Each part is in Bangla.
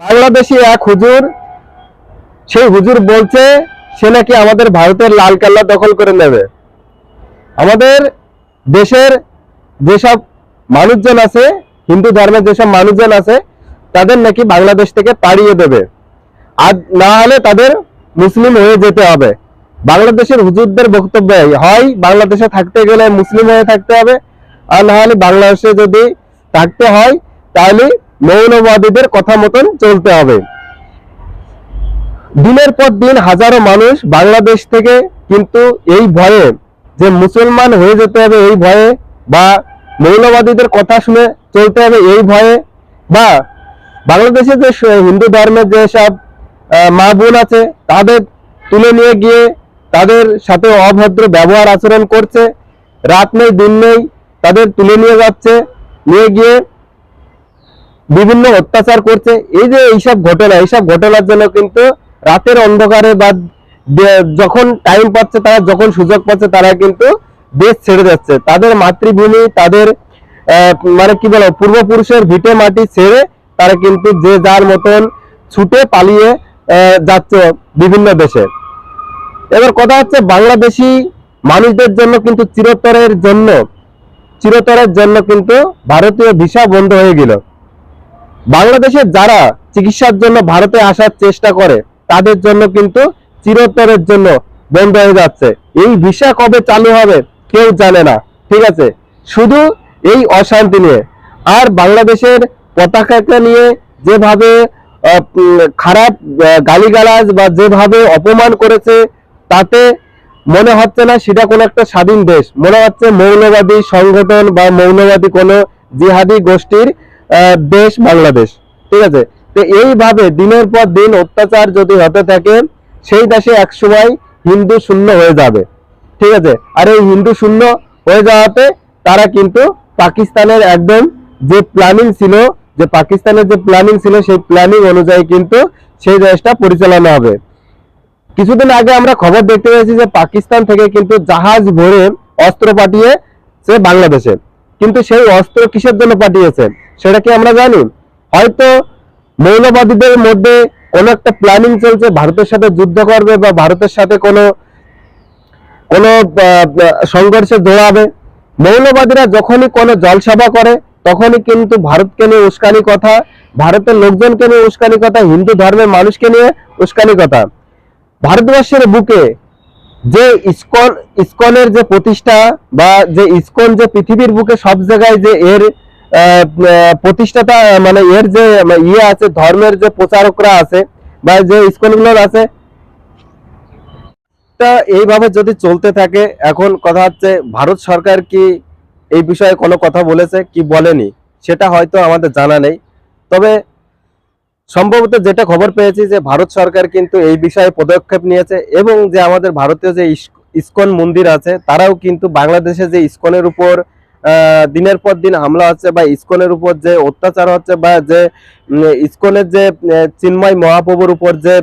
বাংলাদেশি এক হুজুর, সেই হুজুর বলছে সে নাকি আমাদের ভারতের লাল কেল্লা দখল করে নেবে। আমাদের দেশের যেসব মানুষজন আছে, হিন্দু ধর্মের যেসব মানুষজন আছে, তাদের নাকি বাংলাদেশ থেকে তাড়িয়ে দেবে, আর না হলে তাদের মুসলিম হয়ে যেতে হবে। বাংলাদেশের হুজুরদের বক্তব্য হয় বাংলাদেশে থাকতে গেলে মুসলিম হয়ে থাকতে হবে, আর না হলে বাংলাদেশে যদি থাকতে হয় তাহলে মৌলবাদীদের কথা মতন চলতে হবে। দিনের পর দিন হাজারো মানুষ বাংলাদেশ থেকে কিন্তু এই ভয়ে যে মুসলমান হয়ে যেতে হবে এই ভয়ে, বা মৌলবাদীদের কথা শুনে চলতে হবে এই ভয়ে, বা বাংলাদেশে যে হিন্দু ধর্মের যেসব মা বোন আছে তাদের তুলে নিয়ে গিয়ে তাদের সাথে অভদ্র ব্যবহার আচরণ করছে, রাত নেই দিন নেই তাদের তুলে নিয়ে যাচ্ছে, নিয়ে গিয়ে বিভিন্ন অত্যাচার করছে। এই যে এইসব ঘটনার জন্য কিন্তু রাতের অন্ধকারে বা যখন টাইম পাচ্ছে, তারা যখন সুযোগ পাচ্ছে, তারা কিন্তু দেশ ছেড়ে যাচ্ছে। তাদের মাতৃভূমি, তাদের মানে কি বলো, পূর্বপুরুষের ভিটে মাটি ছেড়ে তারা কিন্তু যে যার মতন ছুটে পালিয়ে যাচ্ছে বিভিন্ন দেশে। এবার কথা হচ্ছে, বাংলাদেশি মানুষদের জন্য কিন্তু চিরতরের জন্য কিন্তু ভারতীয় ভিসা বন্ধ হয়ে গেল। বাংলাদেশের যারা চিকিৎসার জন্য ভারতে আসার চেষ্টা করে তাদের জন্য কিন্তু চিরতরের জন্য বন্ধ হয়ে যাচ্ছে। এই ভিসা কবে চালু হবে কেউ জানে না, ঠিক আছে, শুধু এই অশান্তি নিয়ে। আর বাংলাদেশের পতাকাকে নিয়ে যেভাবে খারাপ গালিগালাজ বা যেভাবে অপমান করেছে, তাতে মনে হচ্ছে না সেটা কোনো একটা স্বাধীন দেশ, মনে হচ্ছে মৌলবাদী সংগঠন বা মৌলবাদী কোনো জিহাদি গোষ্ঠীর দেশ বাংলাদেশ, ঠিক আছে। তো এইভাবে দিনের পর দিন অত্যাচার যদি হতে থাকে, সেই দেশে একসময় হিন্দু শূন্য হয়ে যাবে, ঠিক আছে। আর এই হিন্দু শূন্য হয়ে যাওয়াতে তারা কিন্তু পাকিস্তানের একদম যে প্ল্যানিং ছিল, সেই প্ল্যানিং অনুযায়ী কিন্তু সেই দেশটা পরিচালনা হবে। কিছুদিন আগে আমরা খবর দেখতে পেয়েছি যে পাকিস্তান থেকে কিন্তু জাহাজ ভরে অস্ত্র পাঠিয়েছে বাংলাদেশে, কিন্তু সেই অস্ত্র কিসের জন্য পাঠিয়েছে সেটা কি আমরা জানি? হয়তো মৌলবাদীদের মধ্যে কোনো একটা প্ল্যানিং চলছে, ভারতের সাথে যুদ্ধ করবে বা ভারতের সাথে কোনো সংঘর্ষে জড়াবে। মৌলবাদীরা যখনই কোনো জলসভা করে তখনই কিন্তু ভারতকে নিয়ে উস্কানি কথা, ভারতের লোকজনকে নিয়ে উস্কানি কথা, হিন্দু ধর্মের মানুষকে নিয়ে উস্কানি কথা। ভারতবর্ষের বুকে যে ইসকনের যে প্রতিষ্ঠা, বা যে ইসকন যে পৃথিবীর বুকে সব জায়গায় যে এর প্রতিষ্ঠাতা, মানে এর যে ইয়ে আছে, ধর্মের যে প্রচারকরা আছে বা যে ইসকনগুলো আছে, তা এইভাবে যদি চলতে থাকে, এখন কথা হচ্ছে ভারত সরকার কি এই বিষয়ে কোনো কথা বলেছে কি বলেনি সেটা হয়তো আমাদের জানা নেই। তবে সম্ভবত যেটা খবর পেয়েছি যে ভারত সরকার কিন্তু এই বিষয়ে পদক্ষেপ নিয়েছে, এবং যে আমাদের ভারতীয় যে ইসকন মন্দির আছে তারাও কিন্তু বাংলাদেশে যে ইসকনের উপর দিনের পর দিন হামলা হচ্ছে, বা ইসকনের উপর যে অত্যাচার হচ্ছে, বা যে ইসকনের যে চিন্ময় মহাপ্রভুর উপর যে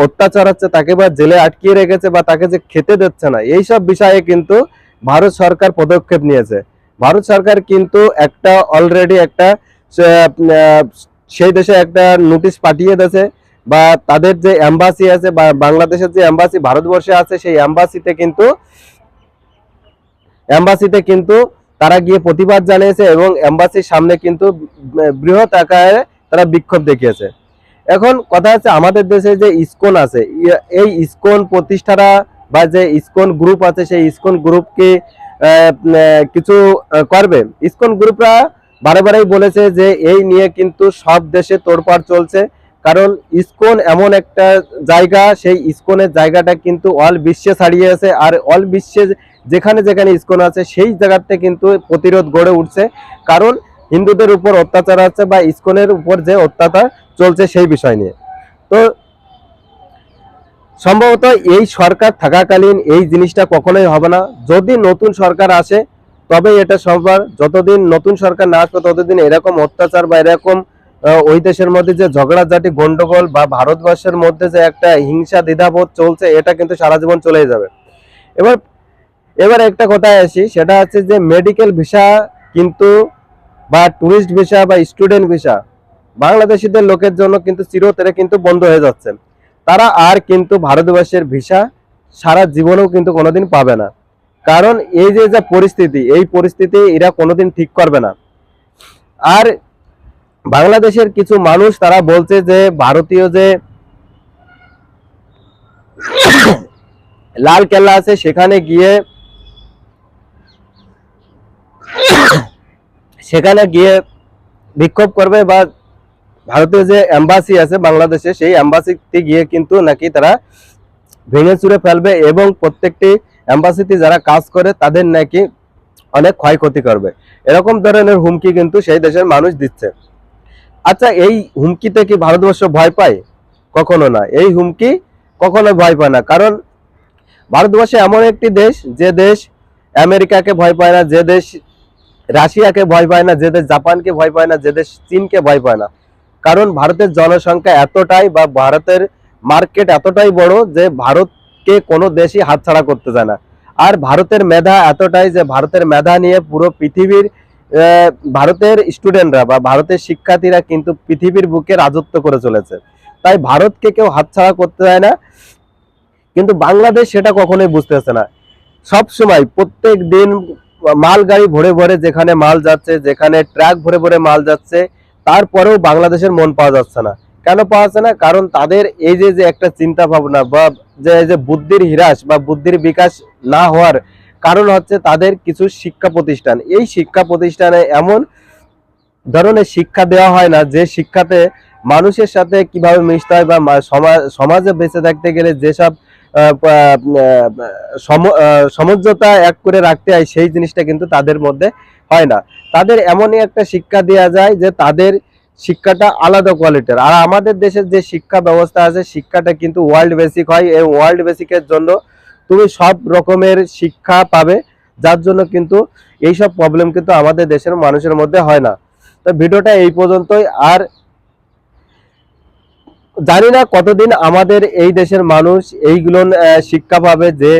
অত্যাচার হচ্ছে, তাকে বা জেলে আটকিয়ে রেখেছে, বা তাকে যে খেতে দিচ্ছে না, এইসব বিষয়ে কিন্তু ভারত সরকার পদক্ষেপ নিয়েছে। ভারত সরকার কিন্তু একটা অলরেডি একটা সেই দেশে একটা নোটিশ পাঠিয়ে দিয়েছে, বা তাদের যে এম্বাসি আছে, বা বাংলাদেশের যে এম্বাসি ভারতবর্ষে আছে, সেই এম্বাসিতে কিন্তু তারা গিয়ে প্রতিবাদ জানিয়েছে, এবং এম্বাসির সামনে কিন্তু বৃহৎ আকারে তারা বিক্ষোভ দেখিয়েছে। এখন কথা হচ্ছে, আমাদের দেশে যে ইসকন আছে, এই ইসকন প্রতিষ্ঠারা বা যে ইসকন গ্রুপ আছে, সেই ইসকন গ্রুপকে কিছু করবে। ইসকন গ্রুপরা বারেবারেই বলেছে যে এই নিয়ে কিন্তু সব দেশে তোড়পাড় চলছে, কারণ ইসকন এমন একটা জায়গা, সেই ইসকনের জায়গাটা কিন্তু অল বিশ্বে ছড়িয়ে আছে, আর অল বিশ্বে যেখানে যেখানে ইসকন আছে সেই জায়গাতে কিন্তু প্রতিরোধ গড়ে উঠছে, কারণ হিন্দুদের উপর অত্যাচার আছে বা ইসকনের উপর যে অত্যাচার চলছে সেই বিষয় নিয়ে। তো সম্ভবত এই সরকার থাকাকালীন এই জিনিসটা কখনোই হবে না। যদি নতুন সরকার আসে তবে এটা সম্ভব, যতদিন নতুন সরকার না আসবে ততদিন এরকম অত্যাচার বা এরকম ওই দেশের মধ্যে যে ঝগড়াঝাটি গন্ডগোল, বা ভারতবর্ষের মধ্যে যে একটা হিংসা দ্বিধাবোধ চলছে, এটা কিন্তু সারা জীবন চলে যাবে। এবার একটা কথায় আসি, সেটা হচ্ছে যে মেডিকেল ভিসা কিন্তু, বা টুরিস্ট ভিসা বা স্টুডেন্ট ভিসা, বাংলাদেশিদের লোকের জন্য কিন্তু চিরতরে কিন্তু বন্ধ হয়ে যাচ্ছে। তারা আর কিন্তু ভারতবর্ষের ভিসা সারা জীবনেও কিন্তু কোনোদিন পাবে না। কারণ এই যে যে পরিস্থিতি, এই পরিস্থিতি এরা কোনোদিন ঠিক করবে না। আর বাংলাদেশের কিছু মানুষ তারা বলছে যে ভারতীয় যে লাল কেল্লা আছে সেখানে গিয়ে বিক্ষোভ করবে, বা ভারতীয় যে এম্বাসি আছে বাংলাদেশে সেই এম্বাসিতে গিয়ে কিন্তু নাকি তারা ভেঙে চুরে ফেলবে, এবং প্রত্যেকটি এম্বাসিতে যারা কাজ করে তাদের নাকি অনেক ক্ষয়ক্ষতি করবে। এরকম ধরনের হুমকি কিন্তু সেই দেশের মানুষ দিচ্ছে। আচ্ছা, এই হুমকিতে কি ভারতবর্ষ ভয় পায়? কখনো না, এই হুমকি কখনো ভয় পায় না। কারণ ভারতবর্ষ এমন একটি দেশ, যে দেশ আমেরিকাকে ভয় পায় না, যে দেশ রাশিয়াকে ভয় পায় না, যে দেশ জাপানকে ভয় পায় না, যে দেশ চীনকে ভয় পায় না। কারণ ভারতের জনসংখ্যা এতটাই, বা ভারতের মার্কেট এতটাই বড় যে ভারতকে কোনো দেশই হাতছাড়া করতে চায় না। আর ভারতের মেধা এতটাই যে ভারতের মেধা নিয়ে পুরো পৃথিবীর ভারতের স্টুডেন্টরা বা ভারতের শিক্ষার্থীরা কিন্তু পৃথিবীর বুকে রাজত্ব করে চলেছে। তাই ভারতকে কেউ হাতছাড়া করতে চায় না। কিন্তু বাংলাদেশ সেটা কখনোই বুঝতেছে না। সব সময় প্রত্যেক দিন মাল গাড়ি ভরে ভরে যেখানে মাল যাচ্ছে, যেখানে ট্রাক ভরে ভরে মাল যাচ্ছে, তারপরেও বাংলাদেশের মন পাওয়া যাচ্ছে না। কেন পাওয়া যাচ্ছে না? কারণ তাদের এই যে যে একটা চিন্তা ভাবনা বা যে বুদ্ধির হ্রাস বা বুদ্ধির বিকাশ না হওয়ার কারণ হচ্ছে তাদের কিছু শিক্ষা প্রতিষ্ঠান। এই শিক্ষা প্রতিষ্ঠানে এমন ধরনের শিক্ষা দেওয়া হয় না, যে শিক্ষাতে মানুষের সাথে কিভাবে মিশতে হয় বা সমাজে বেঁচে থাকতে গেলে যেসব সমঝোতা এক করে রাখতে হয়, সেই জিনিসটা কিন্তু তাদের মধ্যে হয় না। তাদের এমনই একটা শিক্ষা দেওয়া যায় যে তাদের শিক্ষাটা আলাদা কোয়ালিটির। আর আমাদের দেশের যে শিক্ষা ব্যবস্থা আছে, শিক্ষাটা কিন্তু ওয়ার্ল্ড বেসিক হয়। এই ওয়ার্ল্ড বেসিকের জন্য তুমি সব রকমের শিক্ষা পাবে, যার জন্য কিন্তু এইসব প্রবলেম কিন্তু আমাদের দেশের মানুষের মধ্যে হয় না। তো ভিডিওটা এই পর্যন্তই। আর জানি না কতদিন আমাদের এই দেশের মানুষ এইগুলো শিক্ষা পাবে যে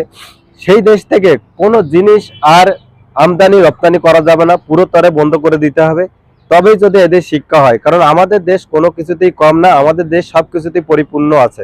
সেই দেশ থেকে কোনো জিনিস আর আমদানি রপ্তানি করা যাবে না, পুরো তরে বন্ধ করে দিতে হবে। তবেই যদি এদের শিক্ষা হয়। কারণ আমাদের দেশ কোনো কিছুতেই কম না, আমাদের দেশ সবকিছুতেই পরিপূর্ণ আছে।